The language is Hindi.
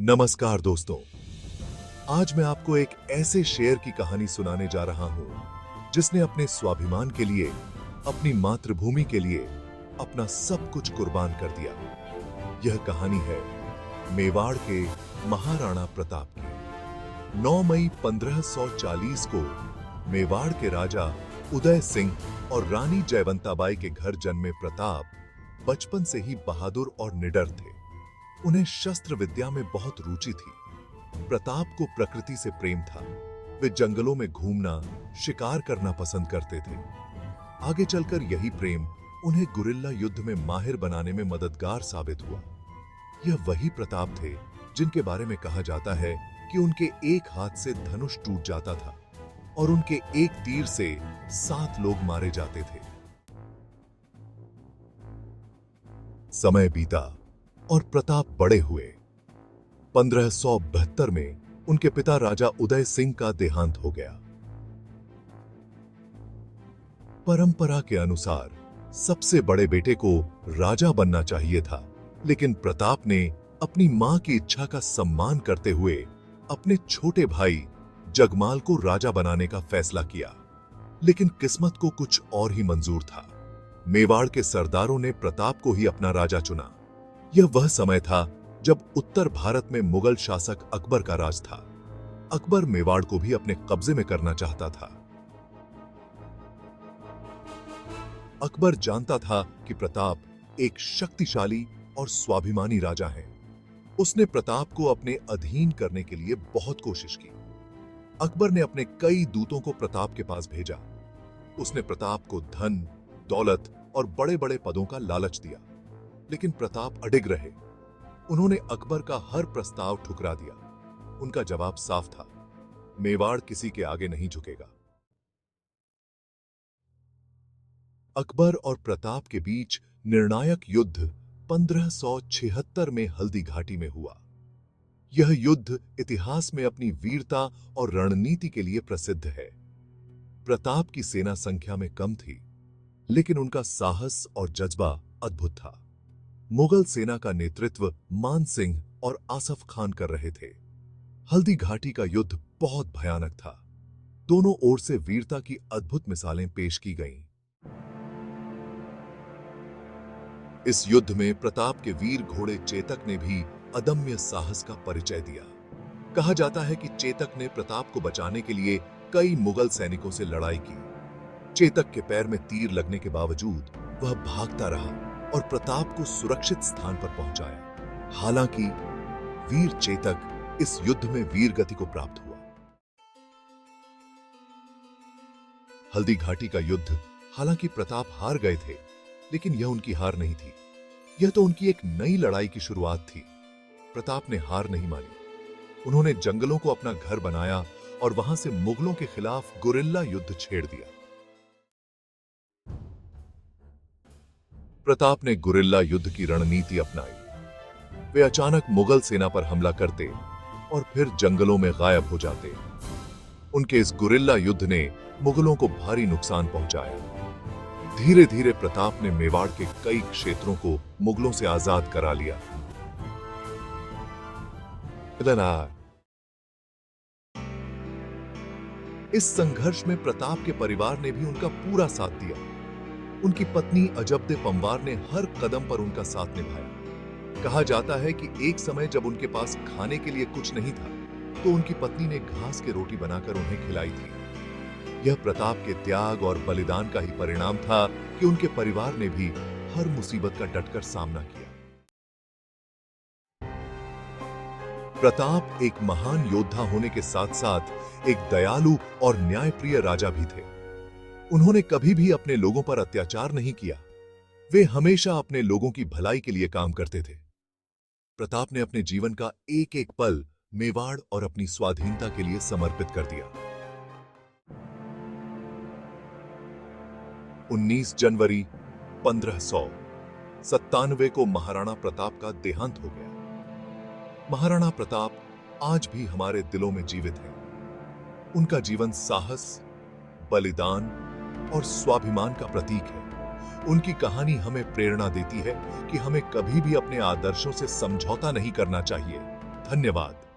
नमस्कार दोस्तों। आज मैं आपको एक ऐसे शेर की कहानी सुनाने जा रहा हूं जिसने अपने स्वाभिमान के लिए, अपनी मातृभूमि के लिए अपना सब कुछ कुर्बान कर दिया। यह कहानी है मेवाड़ के महाराणा प्रताप की। 9 मई 1540 को मेवाड़ के राजा उदय सिंह और रानी जयवंताबाई के घर जन्मे प्रताप बचपन से ही बहादुर और निडर थे। उन्हें शस्त्र विद्या में बहुत रुचि थी। प्रताप को प्रकृति से प्रेम था। वे जंगलों में घूमना, शिकार करना पसंद करते थे। आगे चलकर यही प्रेम उन्हें गुरिल्ला युद्ध में माहिर बनाने में मददगार साबित हुआ। यह वही प्रताप थे जिनके बारे में कहा जाता है कि उनके एक हाथ से धनुष टूट जाता था और उनके एक तीर से 7 लोग मारे जाते थे। समय बीता और प्रताप बड़े हुए। 1572 में उनके पिता राजा उदय सिंह का देहांत हो गया। परंपरा के अनुसार सबसे बड़े बेटे को राजा बनना चाहिए था, लेकिन प्रताप ने अपनी मां की इच्छा का सम्मान करते हुए अपने छोटे भाई जगमाल को राजा बनाने का फैसला किया। लेकिन किस्मत को कुछ और ही मंजूर था। मेवाड़ के सरदारों ने प्रताप को ही अपना राजा चुना। यह वह समय था जब उत्तर भारत में मुगल शासक अकबर का राज था। अकबर मेवाड़ को भी अपने कब्जे में करना चाहता था। अकबर जानता था कि प्रताप एक शक्तिशाली और स्वाभिमानी राजा है। उसने प्रताप को अपने अधीन करने के लिए बहुत कोशिश की। अकबर ने अपने कई दूतों को प्रताप के पास भेजा। उसने प्रताप को धन, दौलत और बड़े-बड़े पदों का लालच दिया, लेकिन प्रताप अडिग रहे। उन्होंने अकबर का हर प्रस्ताव ठुकरा दिया। उनका जवाब साफ था, मेवाड़ किसी के आगे नहीं झुकेगा। अकबर और प्रताप के बीच निर्णायक युद्ध 1576 में हल्दी घाटी में हुआ। यह युद्ध इतिहास में अपनी वीरता और रणनीति के लिए प्रसिद्ध है। प्रताप की सेना संख्या में कम थी, लेकिन उनका साहस और जज्बा अद्भुत था। मुगल सेना का नेतृत्व मान सिंह और आसफ खान कर रहे थे। हल्दी घाटी का युद्ध बहुत भयानक था। दोनों ओर से वीरता की अद्भुत मिसालें पेश की गईं। इस युद्ध में प्रताप के वीर घोड़े चेतक ने भी अदम्य साहस का परिचय दिया। कहा जाता है कि चेतक ने प्रताप को बचाने के लिए कई मुगल सैनिकों से लड़ाई की। चेतक के पैर में तीर लगने के बावजूद वह भागता रहा और प्रताप को सुरक्षित स्थान पर पहुंचाया। हालांकि वीर चेतक इस युद्ध में वीर गति को प्राप्त हुआ। हल्दी घाटी का युद्ध, हालांकि प्रताप हार गए थे, लेकिन यह उनकी हार नहीं थी। यह तो उनकी एक नई लड़ाई की शुरुआत थी। प्रताप ने हार नहीं मानी। उन्होंने जंगलों को अपना घर बनाया और वहां से मुगलों के खिलाफ गुरिल्ला युद्ध छेड़ दिया। प्रताप ने गुरिल्ला युद्ध की रणनीति अपनाई। वे अचानक मुगल सेना पर हमला करते और फिर जंगलों में गायब हो जाते। उनके इस गुरिल्ला युद्ध ने मुगलों को भारी नुकसान पहुंचाया। धीरे धीरे प्रताप ने मेवाड़ के कई क्षेत्रों को मुगलों से आजाद करा लिया। इस संघर्ष में प्रताप के परिवार ने भी उनका पूरा साथ दिया। उनकी पत्नी अजब्दे पंवार ने हर कदम पर उनका साथ निभाया। कहा जाता है कि एक समय जब उनके पास खाने के लिए कुछ नहीं था, तो उनकी पत्नी ने घास की रोटी बनाकर उन्हें खिलाई थी। यह प्रताप के त्याग और बलिदान का ही परिणाम था कि उनके परिवार ने भी हर मुसीबत का डटकर सामना किया। प्रताप एक महान योद्धा होने के साथ साथ एक दयालु और न्यायप्रिय राजा भी थे। उन्होंने कभी भी अपने लोगों पर अत्याचार नहीं किया। वे हमेशा अपने लोगों की भलाई के लिए काम करते थे। प्रताप ने अपने जीवन का एक एक पल मेवाड़ और अपनी स्वाधीनता के लिए समर्पित कर दिया। 19 जनवरी 1597 को महाराणा प्रताप का देहांत हो गया। महाराणा प्रताप आज भी हमारे दिलों में जीवित हैं। उनका जीवन साहस, बलिदान और स्वाभिमान का प्रतीक है। उनकी कहानी हमें प्रेरणा देती है कि हमें कभी भी अपने आदर्शों से समझौता नहीं करना चाहिए। धन्यवाद।